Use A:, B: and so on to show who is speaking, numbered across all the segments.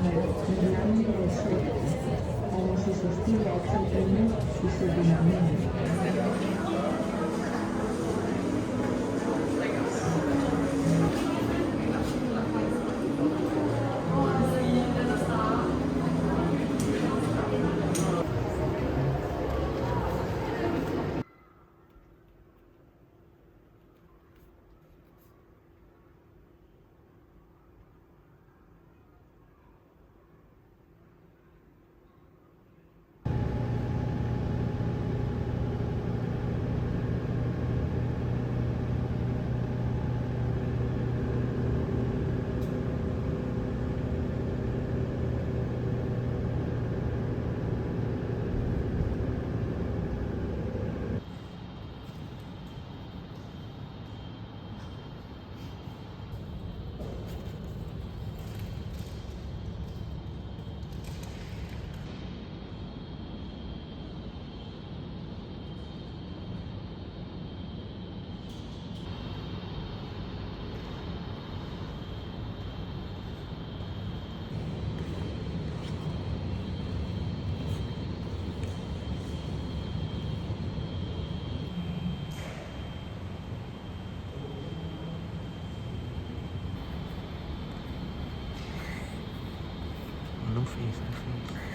A: nell'ambito del software, como si sostiene XPM y su dinamismo.
B: Não fez, não fez.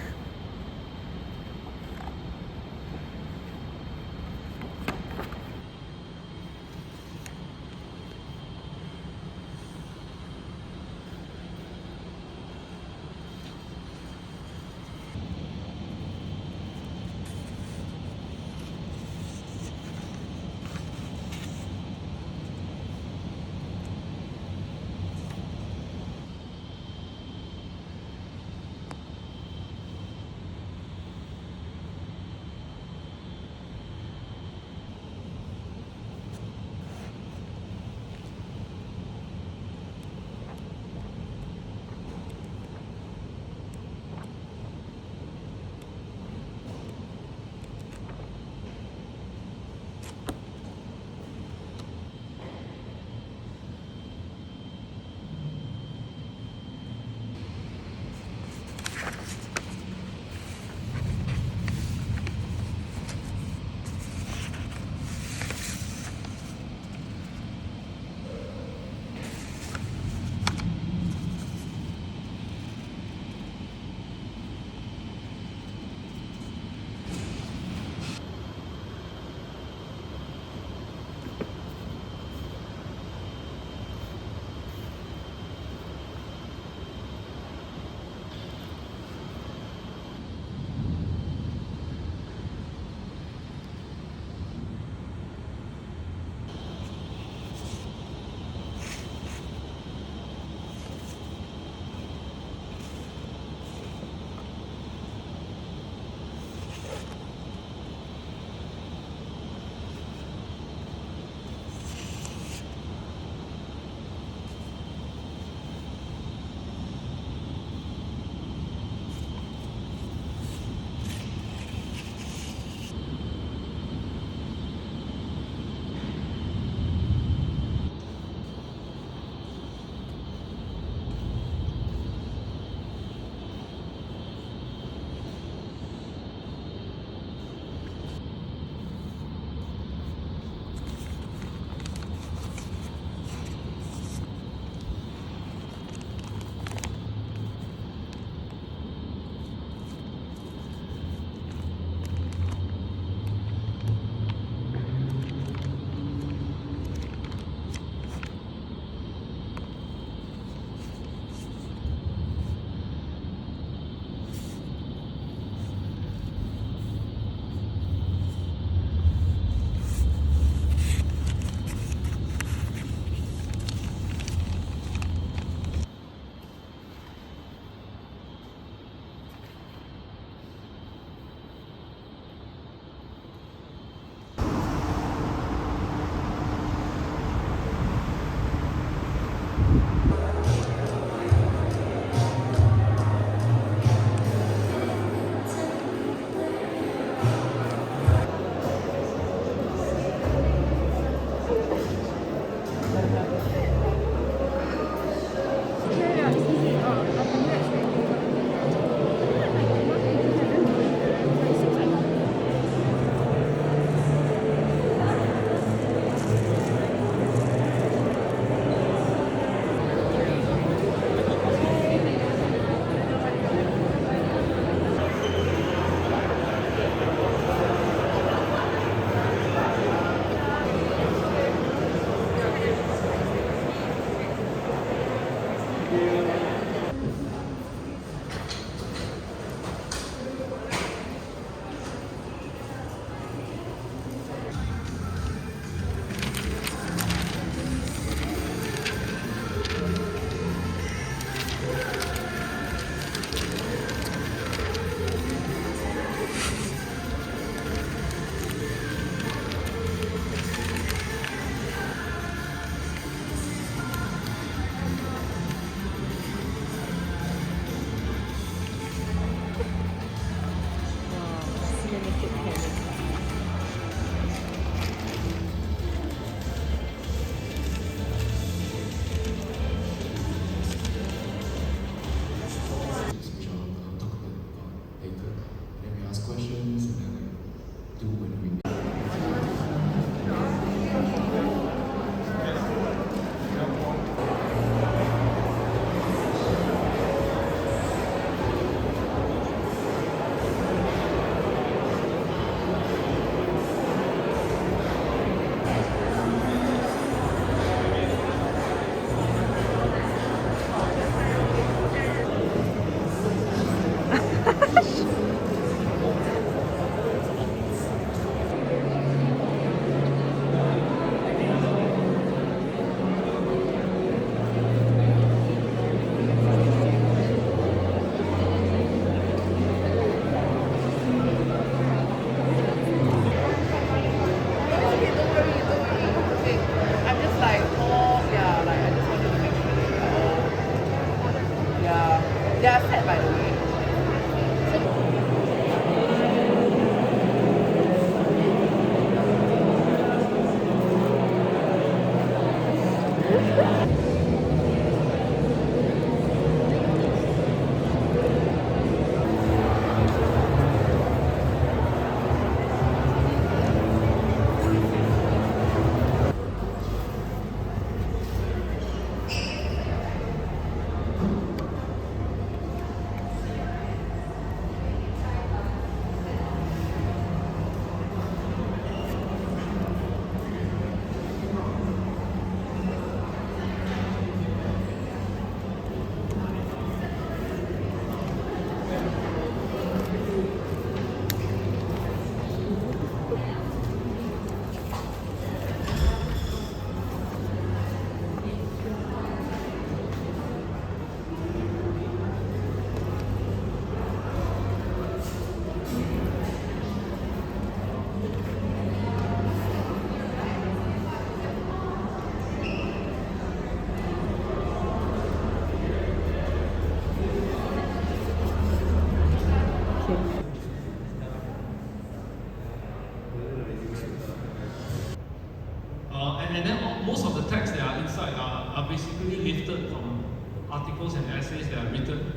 C: And then most of the texts that are inside are basically lifted from articles and essays that are written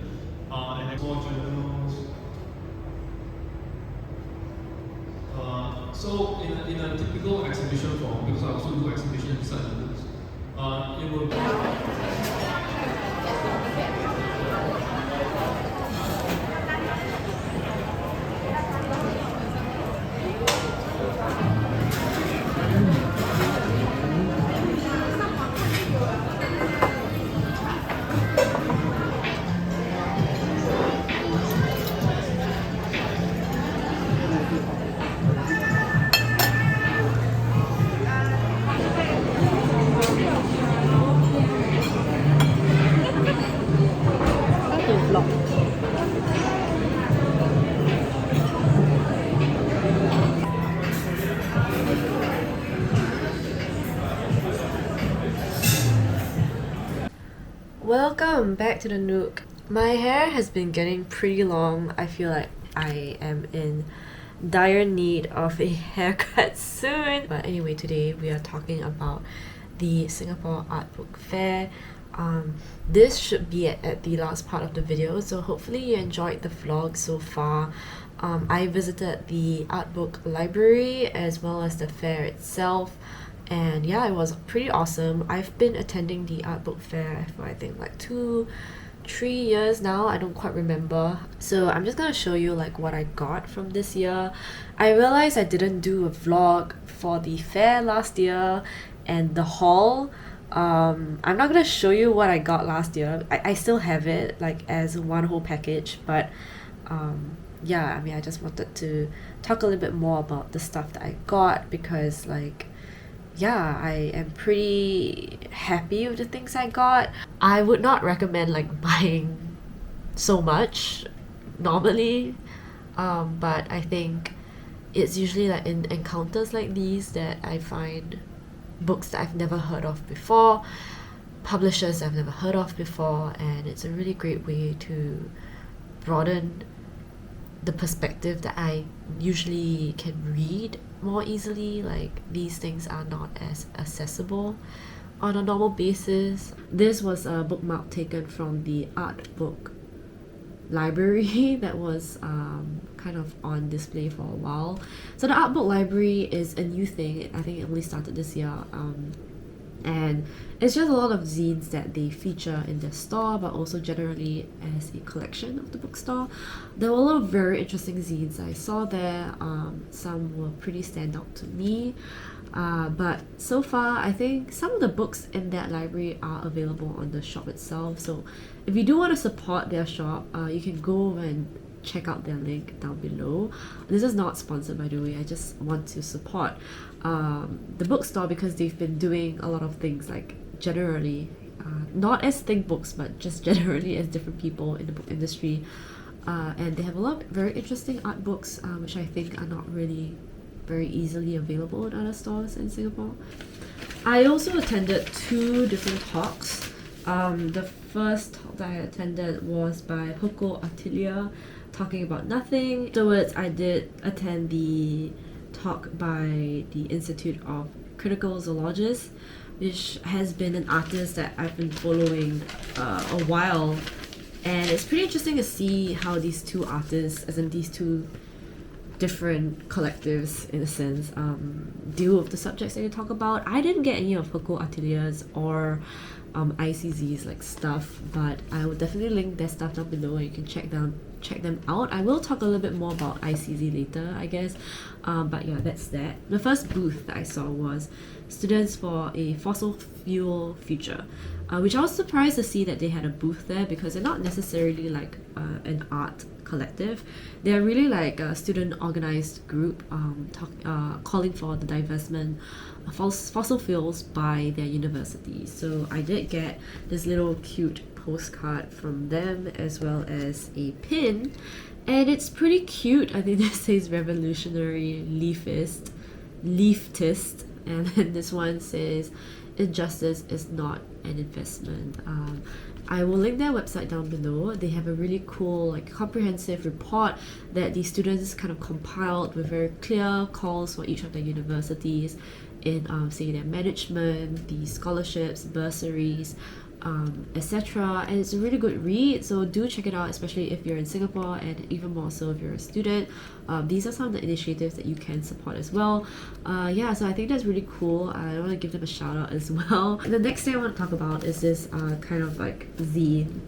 C: and more journals. So in a typical exhibition form, because I also do exhibitions inside the books, it will be
D: Welcome back to the Nook. My hair has been getting pretty long. I feel like I am in dire need of a haircut soon. But anyway, today we are talking about the Singapore Art Book Fair. This should be at the last part of the video, so hopefully you enjoyed the vlog so far. I visited the art book library as well as the fair itself, and yeah, it was pretty awesome. I've been attending the art book fair for I think like 2-3 years now, I don't quite remember. So I'm just gonna show you like what I got from this year. I realized I didn't do a vlog for the fair last year and the haul. I'm not gonna show you what I got last year. I still have it like as one whole package, but yeah, I mean, I just wanted to talk a little bit more about the stuff that I got because like yeah, I am pretty happy with the things I got. I would not recommend like buying so much normally, but I think it's usually like in encounters like these that I find books that I've never heard of before, publishers I've never heard of before, and it's a really great way to broaden the perspective that I usually can read more easily. Like these things are not as accessible on a normal basis. This was a bookmark taken from the art book library that was kind of on display for a while. So the art book library is a new thing. I think it only started this year, and it's just a lot of zines that they feature in their store, but also generally as a collection of the bookstore. There were a lot of very interesting zines I saw there. Some were pretty standout to me, but so far I think some of the books in that library are available on the shop itself. So if you do want to support their shop, you can go and check out their link down below. This is not sponsored, by the way. I just want to support the bookstore because they've been doing a lot of things like generally, not as think books, but just generally as different people in the book industry, and they have a lot of very interesting art books, which I think are not really very easily available in other stores in Singapore. I also attended 2 different talks. The first talk that I attended was by Hoko Atelier, talking about nothing. Afterwards, I did attend the talk by the Institute of Critical Zoologists, which has been an artist that I've been following a while. And it's pretty interesting to see how these two artists, as in these two different collectives in a sense, deal with the subjects that they talk about. I didn't get any of Coco Atelier's or ICZ's like stuff, but I will definitely link their stuff down below and you can check them out. I will talk a little bit more about ICZ later, I guess, but yeah, that's that. The first booth that I saw was Students for a Fossil Fuel Future, which I was surprised to see that they had a booth there because they're not necessarily like an art collective. They're really like a student organized group calling for the divestment of fossil fuels by their university. So I did get this little cute postcard from them as well as a pin, and it's pretty cute. I think this says revolutionary leftist, and then this one says injustice is not an investment. I will link their website down below. They have a really cool, like, comprehensive report that the students kind of compiled with very clear calls for each of their universities in, say, their management, the scholarships, bursaries, etc. And it's a really good read, so do check it out, especially if you're in Singapore and even more so if you're a student. These are some of the initiatives that you can support as well. Yeah, so I think that's really cool. I want to give them a shout out as well. The next thing I want to talk about is this kind of like zine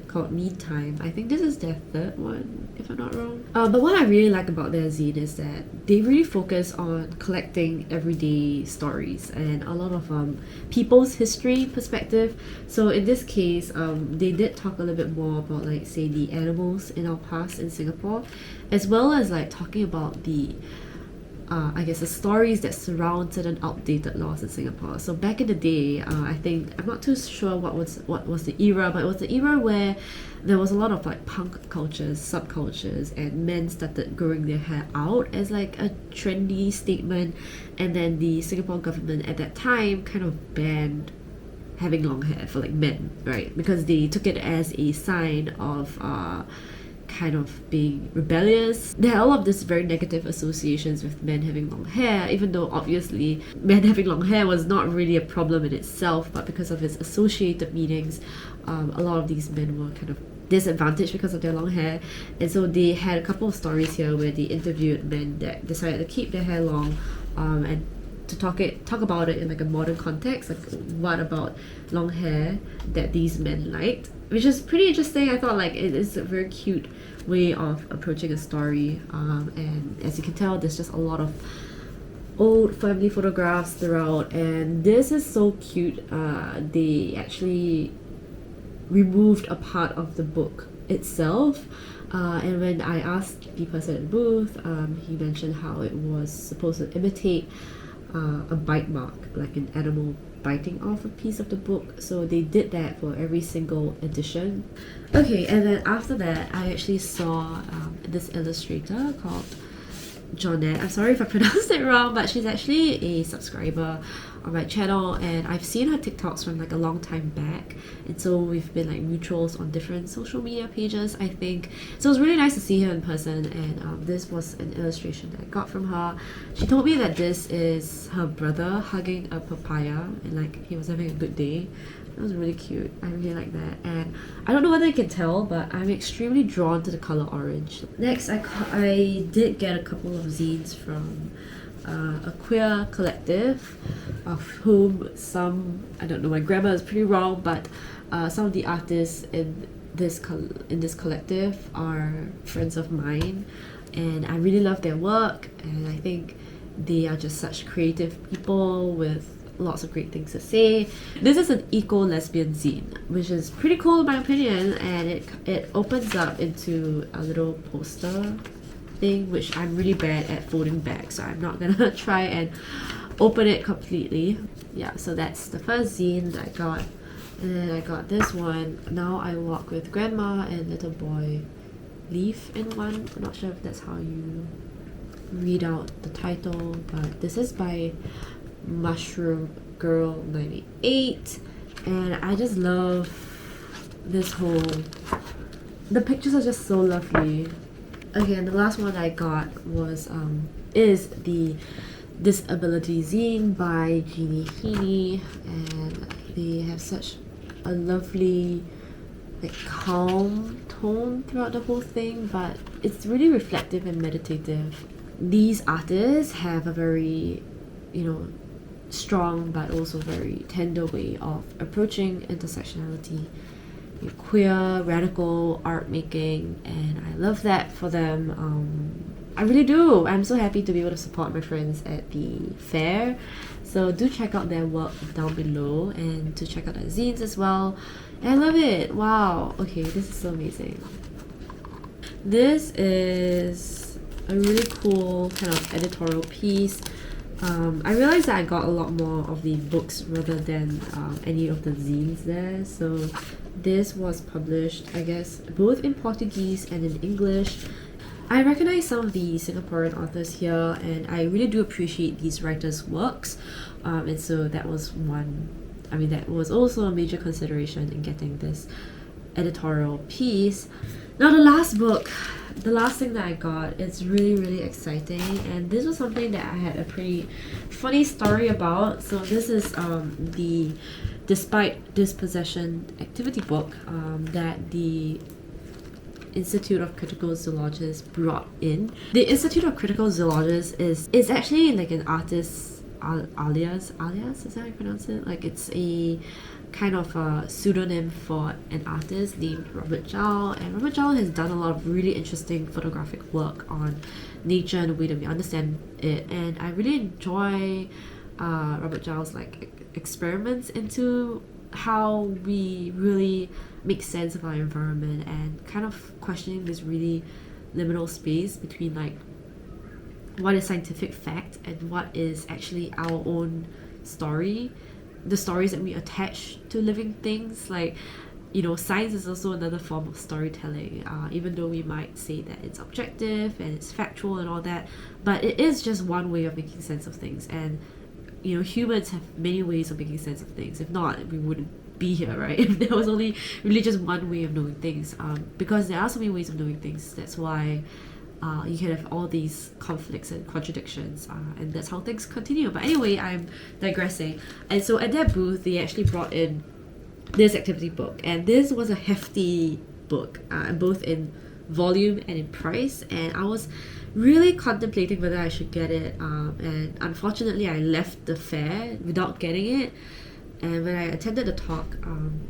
D: called Meantime. I think this is their third one, if I'm not wrong. But what I really like about their zine is that they really focus on collecting everyday stories and a lot of people's history perspective. So in this case, they did talk a little bit more about, like, say, the animals in our past in Singapore, as well as like talking about the I guess the stories that surround certain outdated laws in Singapore. So back in the day, I think, I'm not too sure what was the era, but it was the era where there was a lot of like punk cultures, subcultures, and men started growing their hair out as like a trendy statement, and then the Singapore government at that time kind of banned having long hair for like men, right? Because they took it as a sign of kind of being rebellious. There are all of these very negative associations with men having long hair, even though obviously men having long hair was not really a problem in itself, but because of its associated meanings, a lot of these men were kind of disadvantaged because of their long hair. And so they had a couple of stories here where they interviewed men that decided to keep their hair long, and to talk about it in like a modern context, like what about long hair that these men liked, which is pretty interesting. I thought like it is a very cute way of approaching a story, and as you can tell, there's just a lot of old family photographs throughout, and this is so cute. They actually removed a part of the book itself, and when I asked the person at the booth, he mentioned how it was supposed to imitate a bite mark, like an animal biting off a piece of the book. So they did that for every single edition. Okay, and then after that, I actually saw this illustrator called Jonette. I'm sorry if I pronounced it wrong, but she's actually a subscriber on my channel, and I've seen her TikToks from like a long time back, and so we've been like mutuals on different social media pages, I think. So it was really nice to see her in person, and this was an illustration that I got from her. She told me that this is her brother hugging a papaya, and like he was having a good day. That was really cute. I really like that, and I don't know whether you can tell, but I'm extremely drawn to the color orange. Next, I did get a couple of zines from a queer collective, of whom some, I don't know, my grammar is pretty wrong, but some of the artists in this collective are friends of mine, and I really love their work, and I think they are just such creative people with lots of great things to say. This is an eco-lesbian zine, which is pretty cool in my opinion, and it opens up into a little poster thing, which I'm really bad at folding back, so I'm not gonna try and open it completely. Yeah, so that's the first zine that I got, and then I got this one, Now I Walk with Grandma and Little Boy Leaf in one. I'm not sure if that's how you read out the title, but this is by Mushroom Girl 98, and I just love this whole, the pictures are just so lovely. Okay, and the last one I got was is the Disability Zine by Jeannie Heaney, and they have such a lovely, like, calm tone throughout the whole thing, but it's really reflective and meditative. These artists have a very, strong but also very tender way of approaching intersectionality, queer, radical art making, and I love that for them. I really do. I'm so happy to be able to support my friends at the fair. So do check out their work down below and to check out their zines as well. And I love it. Wow. Okay, this is so amazing. This is a really cool kind of editorial piece. I realized that I got a lot more of the books rather than any of the zines there. So this was published, I guess, both in Portuguese and in English. I recognize some of the Singaporean authors here, and I really do appreciate these writers' works. And so that was that was also a major consideration in getting this editorial piece. Now the last thing that I got, it's really, really exciting, and this was something that I had a pretty funny story about. So this is the Despite Dispossession activity book that the Institute of Critical Zoologists brought in. The Institute of Critical Zoologists is actually like an artist alias, is that how you pronounce it? Like, it's a kind of a pseudonym for an artist named Robert Zhao, and Robert Zhao has done a lot of really interesting photographic work on nature and the way that we understand it, and I really enjoy Robert Zhao's like experiments into how we really make sense of our environment and kind of questioning this really liminal space between like what is scientific fact and what is actually our own story, the stories that we attach to living things. Like, science is also another form of storytelling, even though we might say that it's objective and it's factual and all that, but it is just one way of making sense of things. And humans have many ways of making sense of things. If not, we wouldn't be here, right? If there was only really just one way of knowing things, because there are so many ways of knowing things. That's why you can have all these conflicts and contradictions, and that's how things continue. But anyway, I'm digressing. And so at that booth, they actually brought in this activity book, and this was a hefty book, both in volume and in price, and I was really contemplating whether I should get it, and unfortunately I left the fair without getting it. And when I attended the talk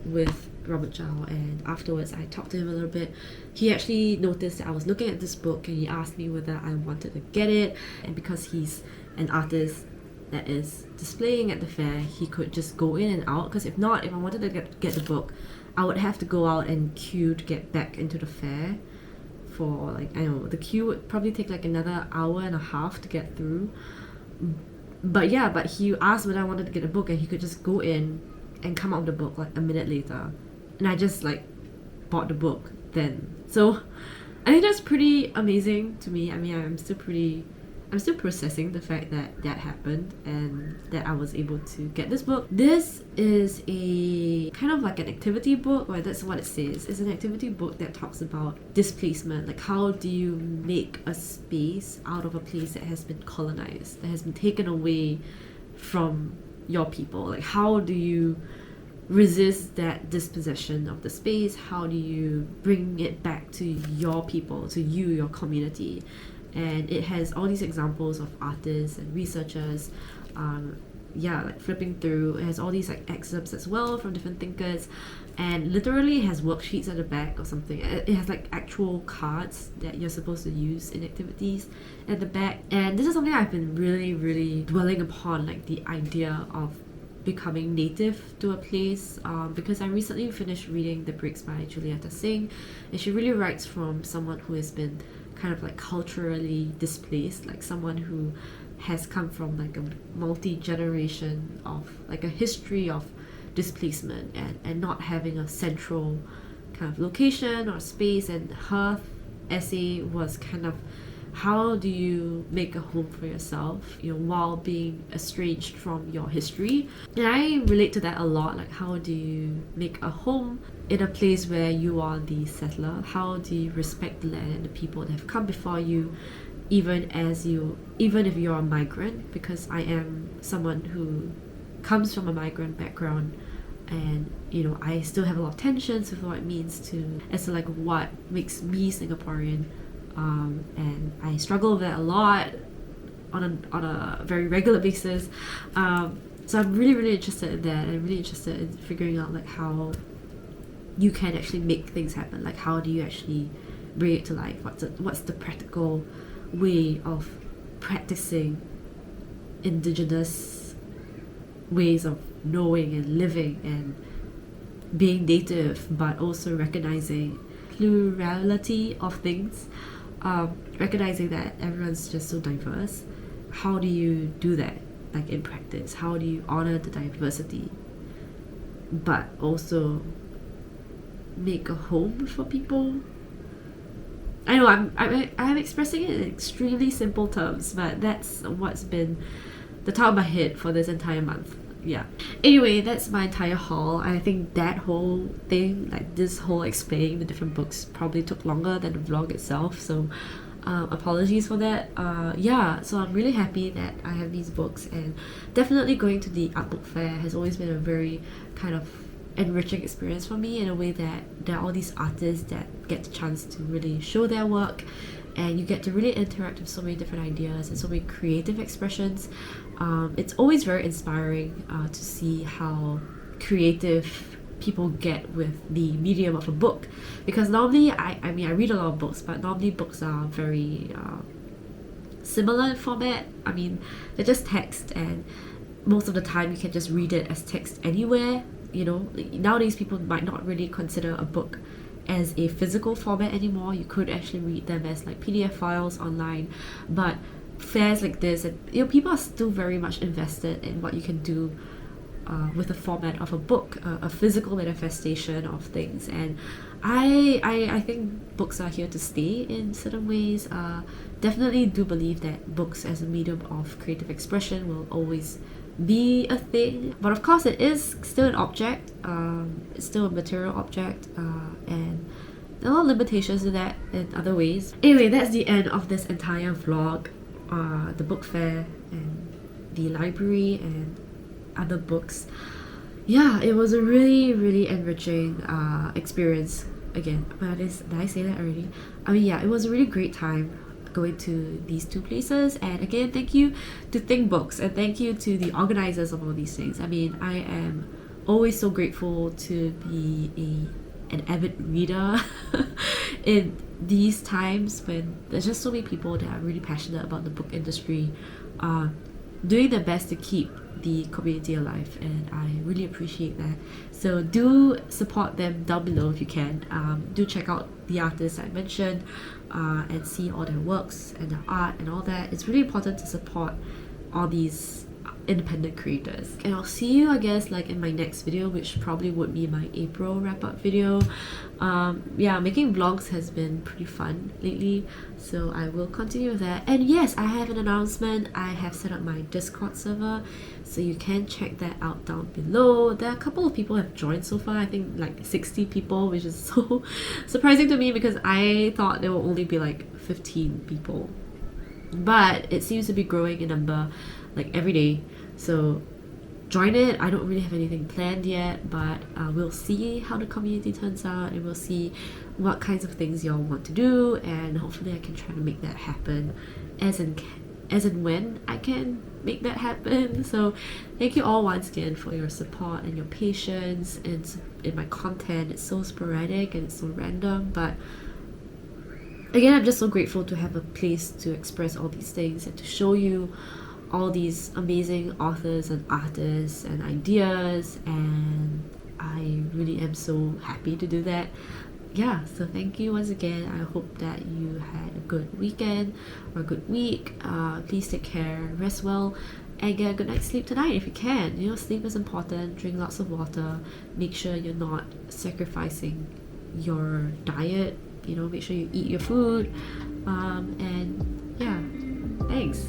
D: with Robert Zhao, and afterwards I talked to him a little bit, he actually noticed that I was looking at this book, and he asked me whether I wanted to get it. And because he's an artist that is displaying at the fair, he could just go in and out, because if I wanted to get the book, I would have to go out and queue to get back into the fair for, like, I don't know, the queue would probably take like another hour and a half to get through. But he asked whether I wanted to get a book, and he could just go in and come out with the book like a minute later, and I just like bought the book then. So I think that's pretty amazing to me. I mean, I'm still processing the fact that that happened and that I was able to get this book. This is a kind of like an activity book, or that's what it says. It's an activity book that talks about displacement. Like, how do you make a space out of a place that has been colonized, that has been taken away from your people? Like, how do you resist that dispossession of the space? How do you bring it back to your people, to you, your community? And it has all these examples of artists and researchers, like flipping through. It has all these like excerpts as well from different thinkers, and literally it has worksheets at the back or something. It has like actual cards that you're supposed to use in activities at the back. And this is something I've been really, really dwelling upon, like the idea of becoming native to a place, because I recently finished reading The Bricks by Julieta Singh, and she really writes from someone who has been kind of like culturally displaced, like someone who has come from like a multi-generation of like a history of displacement and not having a central kind of location or space. And her essay was kind of, how do you make a home for yourself, while being estranged from your history? And I relate to that a lot. Like, how do you make a home in a place where you are the settler? How do you respect the land and the people that have come before you? even if you're a migrant, because I am someone who comes from a migrant background, and you know, I still have a lot of tensions with what it means to, as to like what makes me Singaporean, and I struggle with that a lot on a very regular basis. So I'm really interested in that. I'm really interested in figuring out like how you can actually make things happen. Like, how do you actually bring it to life? What's the practical way of practicing indigenous ways of knowing and living and being native, but also recognizing plurality of things, recognizing that everyone's just so diverse. How do you do that, like in practice? How do you honor the diversity but also make a home for people? I know I'm expressing it in extremely simple terms, but that's what's been the top of my head for this entire month. Yeah. Anyway, that's my entire haul. I think that whole thing, like this whole explaining the different books, probably took longer than the vlog itself, so apologies for that. Yeah, so I'm really happy that I have these books, and definitely going to the art book fair has always been a very kind of enriching experience for me, in a way that there are all these artists that get the chance to really show their work, and you get to really interact with so many different ideas and so many creative expressions. It's always very inspiring to see how creative people get with the medium of a book, because normally I mean I read a lot of books, but normally books are very similar in format. I mean, they're just text, and most of the time you can just read it as text anywhere. You know, nowadays people might not really consider a book as a physical format anymore. You could actually read them as like PDF files online, but fairs like this, and you know, people are still very much invested in what you can do with the format of a book, a physical manifestation of things. And I think books are here to stay in certain ways. Definitely do believe that books as a medium of creative expression will always be a thing, but of course it is still an object. It's still a material object, and there are a lot of limitations to that in other ways. Anyway, that's the end of this entire vlog. The book fair and the library and other books. Yeah, it was a really enriching experience. Again, but did I say that already? I mean, yeah, it was a really great time going to these two places. And again, thank you to Think Books, and thank you to the organizers of all these things. I mean, I am always so grateful to be an avid reader in these times when there's just so many people that are really passionate about the book industry, doing their best to keep the community alive, and I really appreciate that. So do support them down below if you can. Do check out the artists I mentioned, and see all their works and their art and all that. It's really important to support all these independent creators. And I'll see you, I guess, like in my next video, which probably would be my April wrap-up video. Yeah, making vlogs has been pretty fun lately, so I will continue with that. And yes, I have an announcement. I have set up my Discord server, so you can check that out down below. There are a couple of people have joined so far. I think like 60 people, which is so surprising to me, because I thought there will only be like 15 people, but it seems to be growing in number like every day. So join it. I don't really have anything planned yet, but we'll see how the community turns out, and we'll see what kinds of things y'all want to do, and hopefully I can try to make that happen as and when I can make that happen. So thank you all once again for your support and your patience in my content. It's so sporadic and it's so random, but again, I'm just so grateful to have a place to express all these things and to show you all these amazing authors and artists and ideas, and I really am so happy to do that. Yeah, so thank you once again. I hope that you had a good weekend or a good week. Please take care, rest well, and get a good night's sleep tonight if you can. You know, sleep is important. Drink lots of water. Make sure you're not sacrificing your diet. You know, make sure you eat your food. And yeah, thanks.